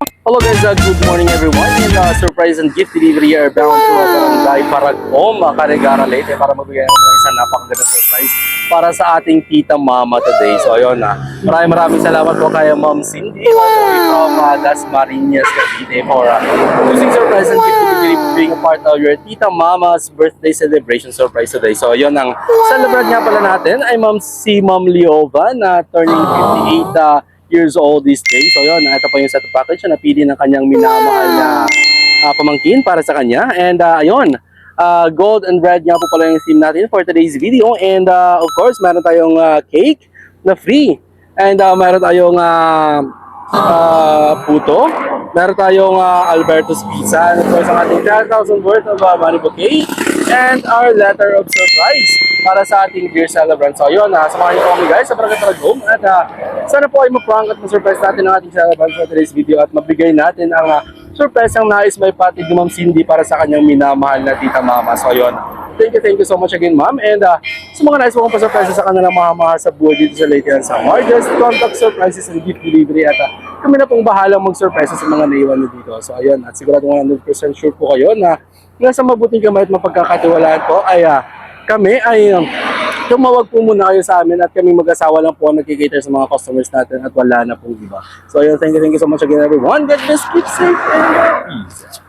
Hello guys, good morning everyone. And surprise and gift delivery are bound to Barangay Paragom, Carigara Leyte para magbigay ng isang napakagandang surprise para sa ating tita mama today. So ayun maraming salamat po kay Ma'am Cindy all the way from Dasmariñas, Cavite for choosing surprise and gift delivery being a part of your tita mama's birthday celebration surprise today. So ayun, ang celebrate nga pala natin ay Ma'am Liova na turning 58 years old this day. So yun, ito po yung set of package na napili ng kanyang minamahal na pamangkin para sa kanya. And ayun, gold and red nga po pala yung theme natin for today's video. And of course, meron tayong cake na free. And meron tayong puto. Meron tayong Alberto's Pizza. And of course, ang ating 10,000 worth of money bouquet. And our letter of surprise para sa ating dear celebrant. So yun, samahan niyo kami guys sa Barangay Paragom. At sana po ay ma-prank at ma-surprise natin ang ating celebrant for today's video at mabigay natin ang surprise ang nais may patid ni Ma'am Cindy para sa kanyang minamahal na tita mama. So yun, thank you so much again ma'am. And sa mga nais mo kong pa-surprise sa kanilang mamahal sa buhay dito sa Leyte and Samar, just contact surprises and gift delivery at kami na pong bahalang mag-surprise sa mga naiwan nyo dito. So ayun, at sigurado 100% sure po kayo na nasa mabuting kamay at mapagkakatiwalaan po ay kami ay tumawag po muna kayo sa amin at kami mag-asawa lang po ang nagkikater sa mga customers natin at wala na pong iba. So ayun, thank you so much again everyone. God bless, keep safe and peace.